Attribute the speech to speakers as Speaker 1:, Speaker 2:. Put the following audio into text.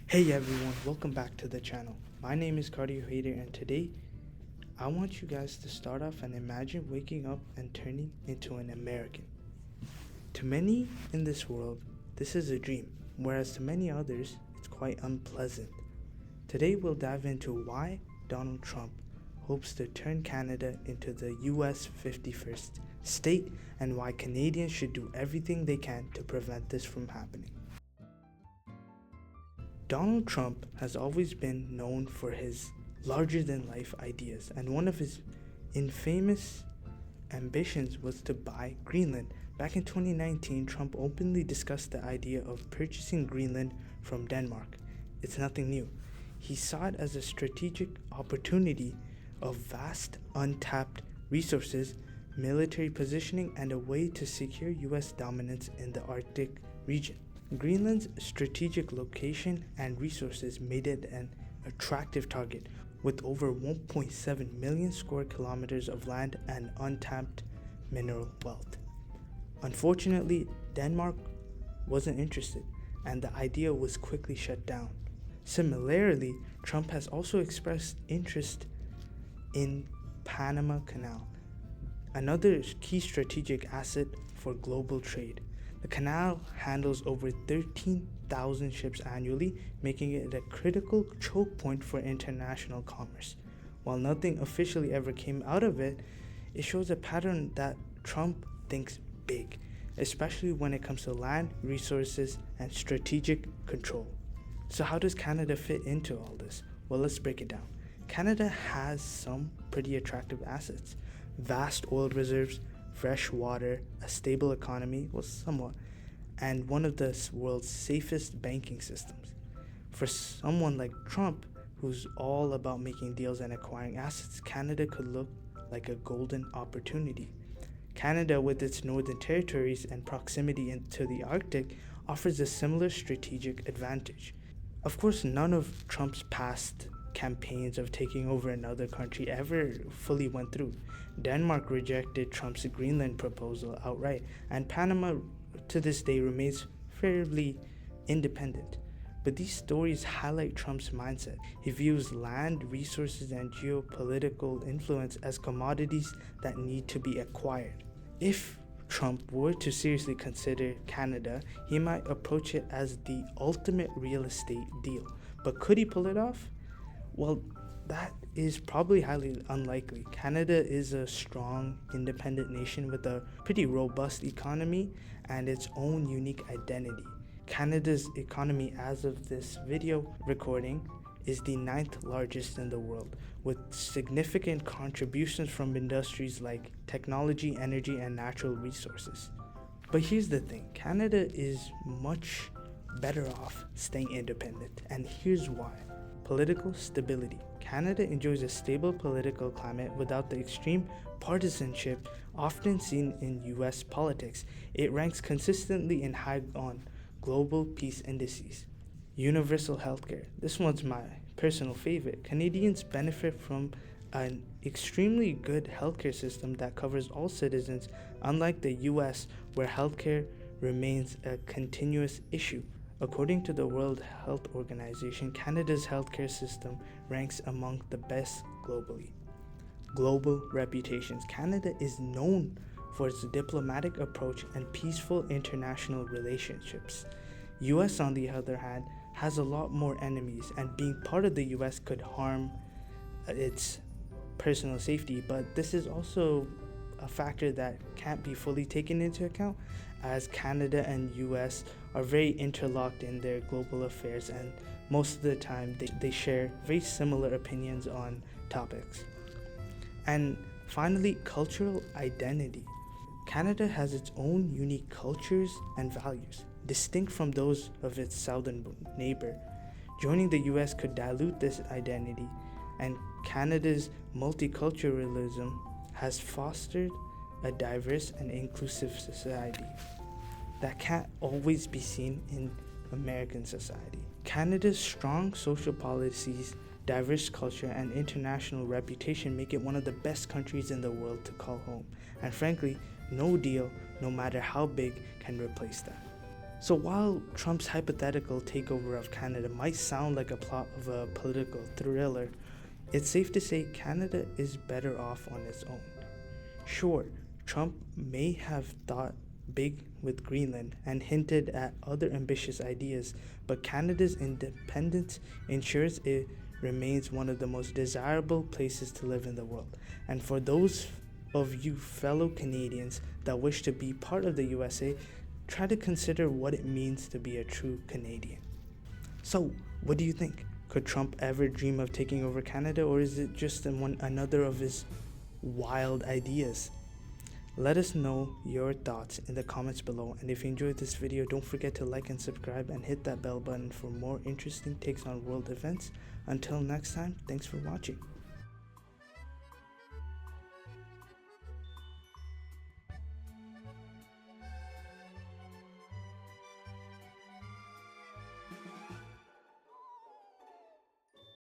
Speaker 1: Hey everyone, welcome back to the channel. My name is Cardio Hater, and today I want you guys to start off and imagine waking up and turning into an American. To many in this world, this is a dream, whereas to many others, it's quite unpleasant. Today we'll dive into why Donald Trump hopes to turn Canada into the US 51st state and why Canadians should do everything they can to prevent this from happening. Donald Trump has always been known for his larger than life ideas, and one of his infamous ambitions was to buy Greenland. Back in 2019, Trump openly discussed the idea of purchasing Greenland from Denmark. It's nothing new. He saw it as a strategic opportunity of vast, untapped resources, military positioning, and a way to secure US dominance in the Arctic region. Greenland's strategic location and resources made it an attractive target, with over 1.7 million square kilometers of land and untapped mineral wealth. Unfortunately, Denmark wasn't interested, and the idea was quickly shut down. Similarly, Trump has also expressed interest in Panama Canal, another key strategic asset for global trade. The canal handles over 13,000 ships annually, making it a critical choke point for international commerce. While nothing officially ever came out of it, it shows a pattern that Trump thinks big, especially when it comes to land, resources, and strategic control. So how does Canada fit into all this? Well, let's break it down. Canada has some pretty attractive assets: vast oil reserves, fresh water, a stable economy, well, somewhat, and one of the world's safest banking systems. For someone like Trump, who's all about making deals and acquiring assets, Canada could look like a golden opportunity. Canada, with its northern territories and proximity into the Arctic, offers a similar strategic advantage. Of course, none of Trump's past campaigns of taking over another country ever fully went through. Denmark rejected Trump's Greenland proposal outright, and Panama to this day remains fairly independent. But these stories highlight Trump's mindset. He views land, resources, and geopolitical influence as commodities that need to be acquired. If Trump were to seriously consider Canada, he might approach it as the ultimate real estate deal. But could he pull it off? Well, that is probably highly unlikely. Canada is a strong, independent nation with a pretty robust economy and its own unique identity. Canada's economy, as of this video recording, is the ninth largest in the world, with significant contributions from industries like technology, energy, and natural resources. But here's the thing: Canada is much better off staying independent, and here's why. Political stability. Canada enjoys a stable political climate without the extreme partisanship often seen in US politics. It ranks consistently in high on global peace indices. Universal healthcare. This one's my personal favorite. Canadians benefit from an extremely good healthcare system that covers all citizens, unlike the US, where healthcare remains a continuous issue. According to the World Health Organization, Canada's healthcare system ranks among the best globally. Global reputations. Canada is known for its diplomatic approach and peaceful international relationships. US, on the other hand, has a lot more enemies, and being part of the US could harm its personal safety, but this is also a factor that can't be fully taken into account, as Canada and US are very interlocked in their global affairs, and most of the time they share very similar opinions on topics. And finally, cultural identity. Canada has its own unique cultures and values, distinct from those of its southern neighbor. Joining the US could dilute this identity, and Canada's multiculturalism has fostered a diverse and inclusive society that can't always be seen in American society. Canada's strong social policies, diverse culture, and international reputation make it one of the best countries in the world to call home. And frankly, no deal, no matter how big, can replace that. So while Trump's hypothetical takeover of Canada might sound like a plot of a political thriller, it's safe to say Canada is better off on its own. Sure, Trump may have thought big with Greenland and hinted at other ambitious ideas, but Canada's independence ensures it remains one of the most desirable places to live in the world. And for those of you fellow Canadians that wish to be part of the USA, try to consider what it means to be a true Canadian. So, what do you think? Could Trump ever dream of taking over Canada, or is it just another of his wild ideas? Let us know your thoughts in the comments below, and if you enjoyed this video, don't forget to like and subscribe and hit that bell button for more interesting takes on world events. Until next time, thanks for watching.